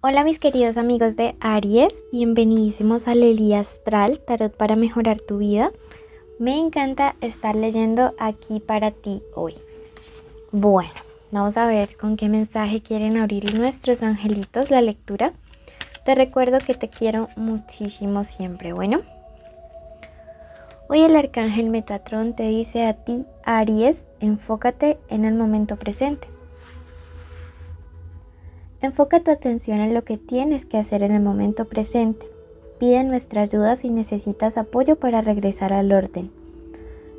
Hola mis queridos amigos de Aries, bienvenidísimos a Lely Astral, tarot para mejorar tu vida. Me encanta estar leyendo aquí para ti hoy. Bueno, vamos a ver con qué mensaje quieren abrir nuestros angelitos la lectura. Te recuerdo que te quiero muchísimo siempre, bueno. Hoy el arcángel Metatrón te dice a ti, Aries, enfócate en el momento presente. Enfoca tu atención en lo que tienes que hacer en el momento presente. Pide nuestra ayuda si necesitas apoyo para regresar al orden.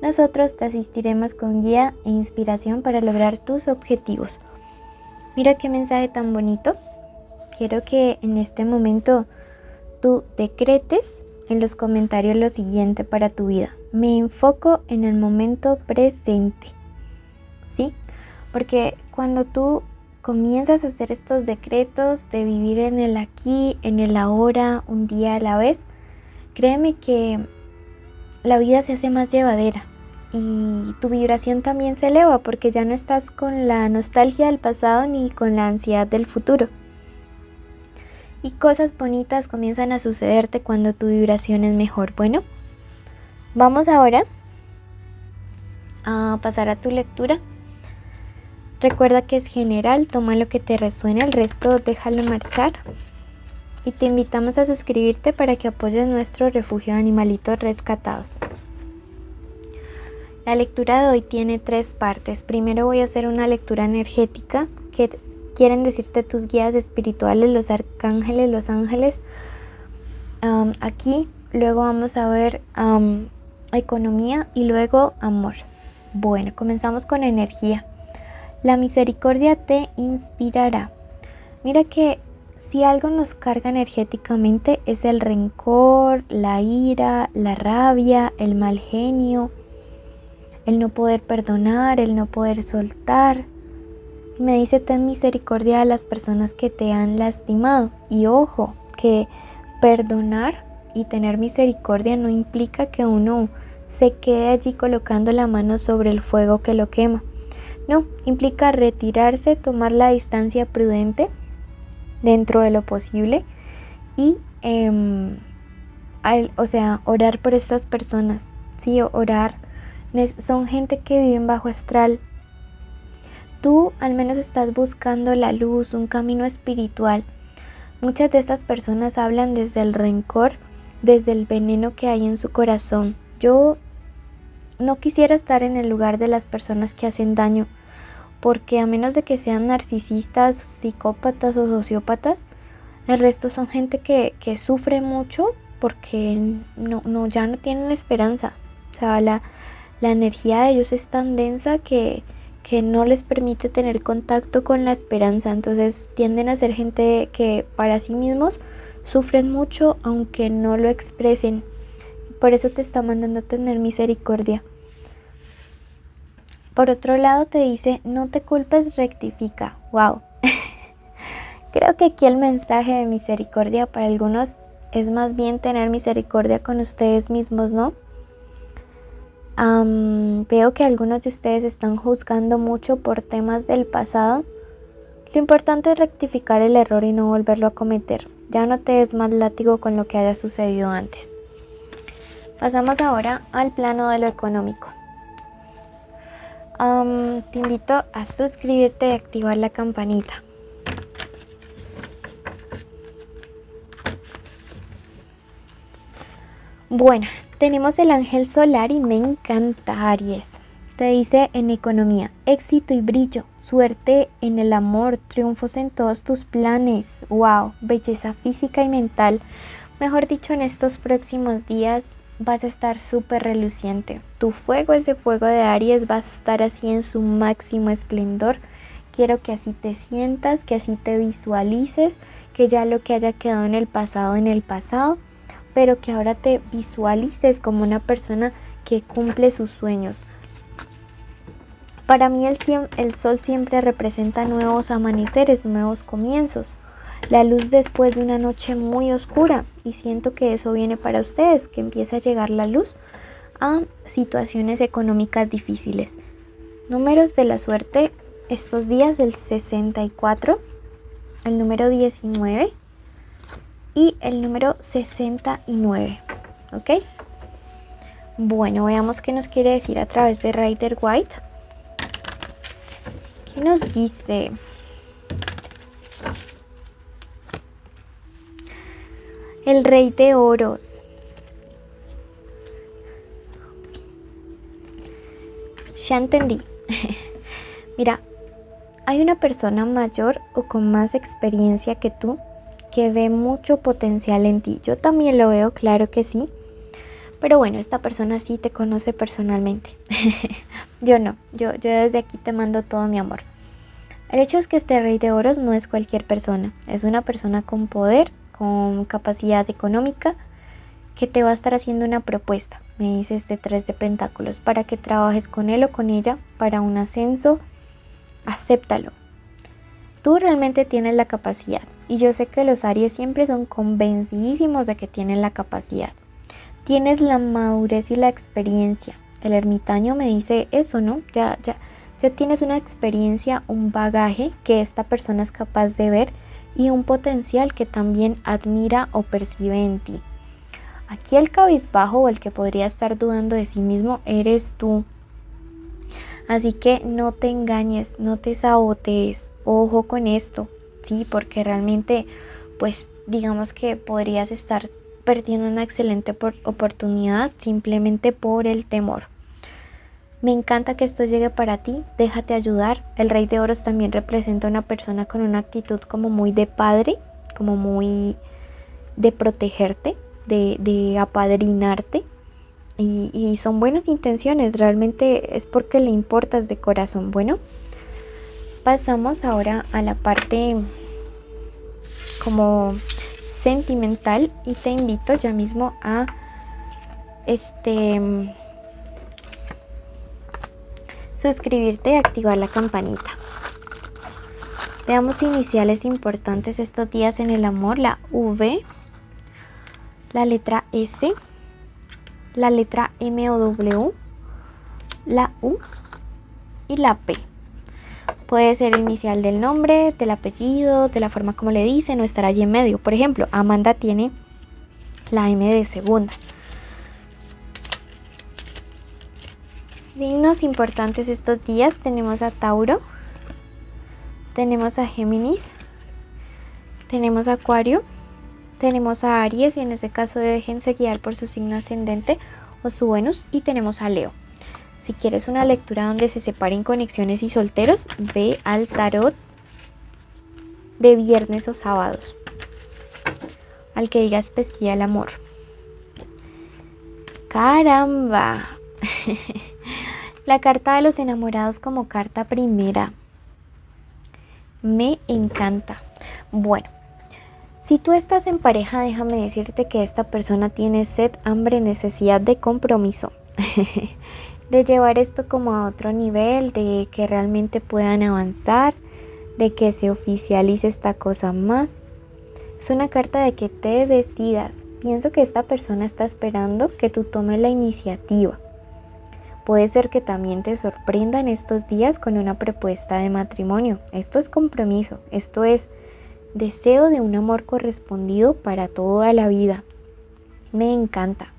Nosotros te asistiremos con guía e inspiración para lograr tus objetivos. Mira qué mensaje tan bonito. Quiero que en este momento tú decretes en los comentarios lo siguiente para tu vida. Me enfoco en el momento presente. ¿Sí? Porque cuando tú comienzas a hacer estos decretos de vivir en el aquí, en el ahora, un día a la vez, créeme que la vida se hace más llevadera y tu vibración también se eleva porque ya no estás con la nostalgia del pasado ni con la ansiedad del futuro. Y cosas bonitas comienzan a sucederte cuando tu vibración es mejor. Bueno, vamos ahora a pasar a tu lectura. Recuerda que es general, toma lo que te resuene, el resto déjalo marchar. Y te invitamos a suscribirte para que apoyes nuestro refugio de animalitos rescatados. La lectura de hoy tiene 3 partes. Primero voy a hacer una lectura energética que quieren decirte tus guías espirituales, los arcángeles, los ángeles. Aquí luego vamos a ver economía y luego amor. Bueno, comenzamos con energía. La misericordia te inspirará. Mira que si algo nos carga energéticamente es el rencor, la ira, la rabia, el mal genio, el no poder perdonar, el no poder soltar. Me dice, ten misericordia a las personas que te han lastimado. Y ojo, que perdonar y tener misericordia no implica que uno se quede allí colocando la mano sobre el fuego que lo quema. No, implica retirarse, tomar la distancia prudente dentro de lo posible y, orar por estas personas. Sí, orar. Son gente que vive en bajo astral. Tú al menos estás buscando la luz, un camino espiritual. Muchas de estas personas hablan desde el rencor, desde el veneno que hay en su corazón. Yo no quisiera estar en el lugar de las personas que hacen daño, porque a menos de que sean narcisistas, psicópatas o sociópatas, el resto son gente que sufre mucho porque ya no tienen esperanza. O sea, la energía de ellos es tan densa que no les permite tener contacto con la esperanza. Entonces tienden a ser gente que para sí mismos sufren mucho aunque no lo expresen. Por eso te está mandando a tener misericordia. Por otro lado te dice, no te culpes, rectifica. ¡Wow! Creo que aquí el mensaje de misericordia para algunos es más bien tener misericordia con ustedes mismos, ¿no? Veo que algunos de ustedes están juzgando mucho por temas del pasado. Lo importante es rectificar el error y no volverlo a cometer. Ya no te des más látigo con lo que haya sucedido antes. Pasamos ahora al plano de lo económico. Te invito a suscribirte y activar la campanita. Bueno, tenemos el ángel solar y me encanta, Aries. Te dice en economía, éxito y brillo, suerte en el amor, triunfos en todos tus planes. Wow, belleza física y mental. Mejor dicho, en estos próximos días vas a estar súper reluciente. Tu fuego, ese fuego de Aries, va a estar así en su máximo esplendor. Quiero que así te sientas, que así te visualices, que ya lo que haya quedado en el pasado, pero que ahora te visualices como una persona que cumple sus sueños. Para mí el sol siempre representa nuevos amaneceres, nuevos comienzos. La luz después de una noche muy oscura, y siento que eso viene para ustedes, que empieza a llegar la luz a situaciones económicas difíciles. Números de la suerte estos días, el 64, el número 19 y el número 69, ¿ok? Bueno, veamos qué nos quiere decir a través de Rider White. ¿Qué nos dice? El Rey de Oros. Ya entendí. Mira, hay una persona mayor o con más experiencia que tú que ve mucho potencial en ti. Yo también lo veo, claro que sí. Pero bueno, esta persona sí te conoce personalmente. Yo no, yo desde aquí te mando todo mi amor. El hecho es que este Rey de Oros no es cualquier persona. Es una persona con poder, con capacidad económica, que te va a estar haciendo una propuesta. Me dice este 3 de Pentáculos, para que trabajes con él o con ella para un ascenso. Acéptalo. Tú realmente tienes la capacidad. Y yo sé que los Aries siempre son convencidísimos de que tienen la capacidad. Tienes la madurez y la experiencia. El ermitaño me dice eso, ¿no? Ya tienes una experiencia, un bagaje que esta persona es capaz de ver y un potencial que también admira o percibe en ti. Aquí el cabizbajo o el que podría estar dudando de sí mismo eres tú. Así que no te engañes, no te sabotees, ojo con esto, ¿sí? Porque realmente, pues digamos que podrías estar perdiendo una excelente oportunidad simplemente por el temor. Me encanta que esto llegue para ti, déjate ayudar. El Rey de Oros también representa una persona con una actitud como muy de padre, como muy de protegerte, de apadrinarte. Y son buenas intenciones, realmente es porque le importas de corazón. Bueno, pasamos ahora a la parte como sentimental y te invito ya mismo a suscribirte y activar la campanita. Veamos iniciales importantes estos días en el amor: la V, la letra S, la letra M o W, la U y la P. Puede ser inicial del nombre, del apellido, de la forma como le dicen, o estar allí en medio. Por ejemplo, Amanda tiene la M de segunda. Signos importantes estos días: tenemos a Tauro, tenemos a Géminis, tenemos a Acuario, tenemos a Aries, y en este caso déjense guiar por su signo ascendente o su Venus, y tenemos a Leo. Si quieres una lectura donde se separen conexiones y solteros, ve al tarot de viernes o sábados, al que diga especial amor. ¡Caramba! La carta de los enamorados como carta primera. Me encanta. Bueno, si tú estás en pareja, déjame decirte que esta persona tiene sed, hambre, necesidad de compromiso. De llevar esto como a otro nivel, de que realmente puedan avanzar, de que se oficialice esta cosa más. Es una carta de que te decidas. Pienso que esta persona está esperando que tú tomes la iniciativa. Puede ser que también te sorprenda en estos días con una propuesta de matrimonio. Esto es compromiso, esto es deseo de un amor correspondido para toda la vida. Me encanta.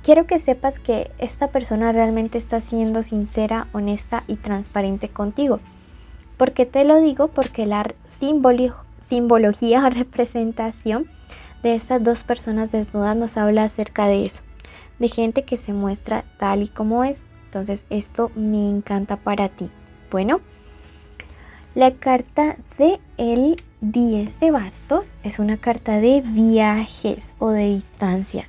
Quiero que sepas que esta persona realmente está siendo sincera, honesta y transparente contigo. ¿Por qué te lo digo? Porque la simbología o representación de estas dos personas desnudas nos habla acerca de eso, de gente que se muestra tal y como es. Entonces esto me encanta para ti. Bueno, la carta de el 10 de bastos es una carta de viajes o de distancia.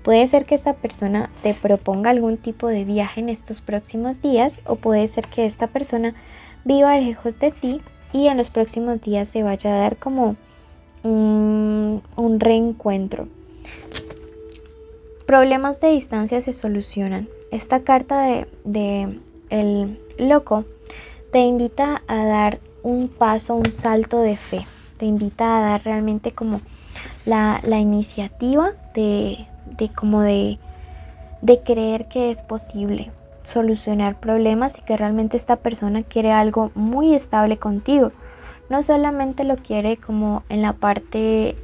Puede ser que esta persona te proponga algún tipo de viaje en estos próximos días, o puede ser que esta persona viva lejos de ti y en los próximos días se vaya a dar como un reencuentro. Problemas de distancia se solucionan. Esta carta de el loco te invita a dar un paso, un salto de fe. Te invita a dar realmente como la iniciativa de creer que es posible solucionar problemas y que realmente esta persona quiere algo muy estable contigo. no solamente lo quiere como en la parte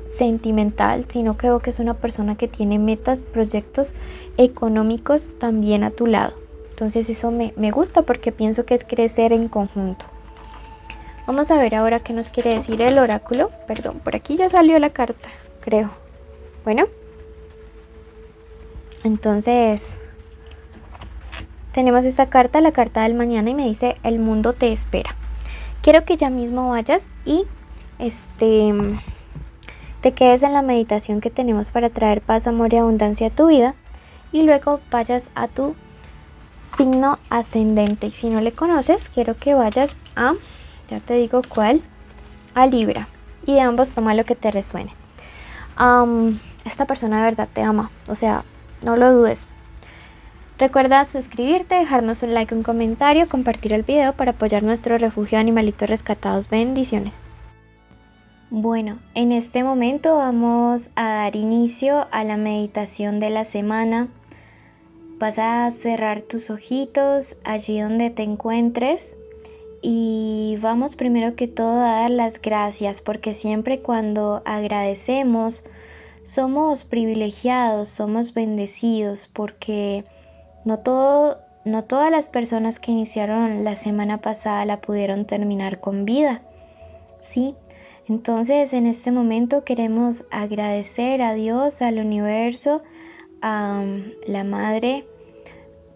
sentimental, sino que veo que es una persona que tiene metas, proyectos económicos también a tu lado. Entonces eso me gusta porque pienso que es crecer en conjunto. Vamos a ver ahora qué nos quiere decir el oráculo. Perdón, por aquí ya salió la carta, creo. Bueno, entonces tenemos esta carta, la carta del mañana, y me dice: el mundo te espera. Quiero que ya mismo vayas y te quedes en la meditación que tenemos para traer paz, amor y abundancia a tu vida, y luego vayas a tu signo ascendente. Y si no le conoces, quiero que vayas a, ya te digo cuál, a Libra, y de ambos toma lo que te resuene. Esta persona de verdad te ama, o sea, no lo dudes. Recuerda suscribirte, dejarnos un like, un comentario, compartir el video para apoyar nuestro refugio de animalitos rescatados. Bendiciones. Bueno, en este momento vamos a dar inicio a la meditación de la semana. Vas a cerrar tus ojitos allí donde te encuentres y vamos primero que todo a dar las gracias, porque siempre cuando agradecemos somos privilegiados, somos bendecidos, porque no todas las personas que iniciaron la semana pasada la pudieron terminar con vida, ¿sí? Entonces en este momento queremos agradecer a Dios, al universo, a la Madre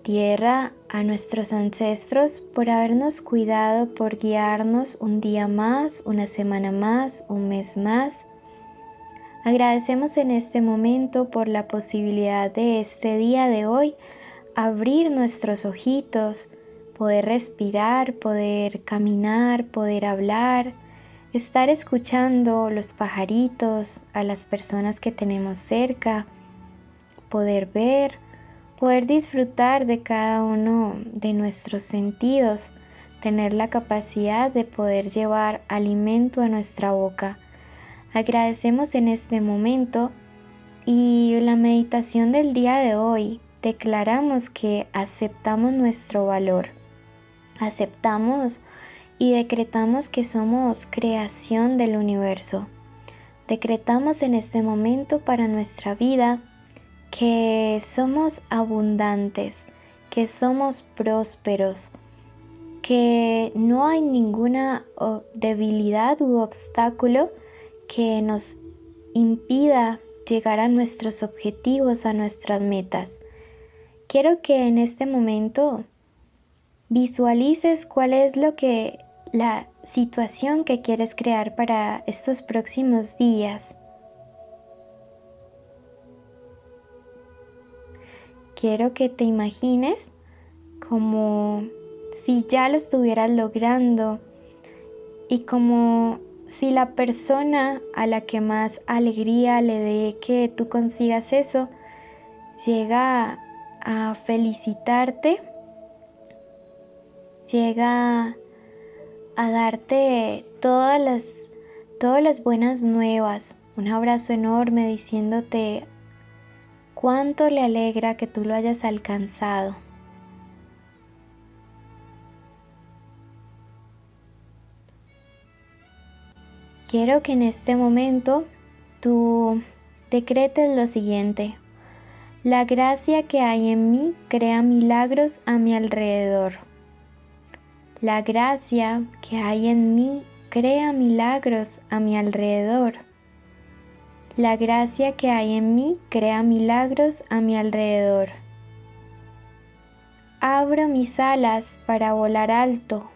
Tierra, a nuestros ancestros por habernos cuidado, por guiarnos un día más, una semana más, un mes más. Agradecemos en este momento por la posibilidad de este día de hoy abrir nuestros ojitos, poder respirar, poder caminar, poder hablar, estar escuchando los pajaritos, a las personas que tenemos cerca, poder ver, poder disfrutar de cada uno de nuestros sentidos, tener la capacidad de poder llevar alimento a nuestra boca. Agradecemos en este momento, y la meditación del día de hoy declaramos que aceptamos nuestro valor, aceptamos y decretamos que somos creación del universo. Decretamos en este momento para nuestra vida que somos abundantes, que somos prósperos, que no hay ninguna debilidad u obstáculo que nos impida llegar a nuestros objetivos, a nuestras metas. Quiero que en este momento visualices cuál es la situación que quieres crear para estos próximos días. Quiero que te imagines como si ya lo estuvieras logrando y como si la persona a la que más alegría le dé que tú consigas eso llega a felicitarte, llega a darte todas las buenas nuevas, un abrazo enorme diciéndote cuánto le alegra que tú lo hayas alcanzado. Quiero que en este momento tú decretes lo siguiente: la gracia que hay en mí crea milagros a mi alrededor. La gracia que hay en mí crea milagros a mi alrededor. La gracia que hay en mí crea milagros a mi alrededor. Abro mis alas para volar alto.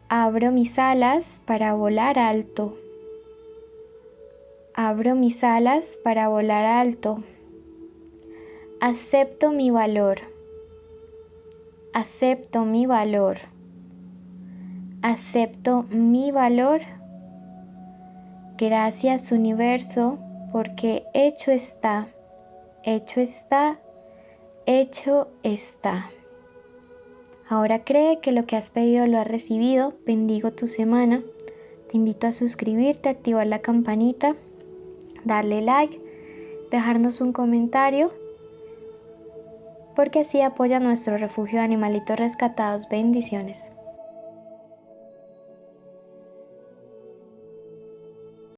Abro mis alas para volar alto. Abro mis alas para volar alto. Acepto mi valor. Acepto mi valor. Acepto mi valor. Gracias, universo, porque hecho está, hecho está, hecho está. Ahora cree que lo que has pedido lo has recibido. Bendigo tu semana. Te invito a suscribirte, activar la campanita, darle like, dejarnos un comentario, porque así apoya nuestro refugio de animalitos rescatados. Bendiciones.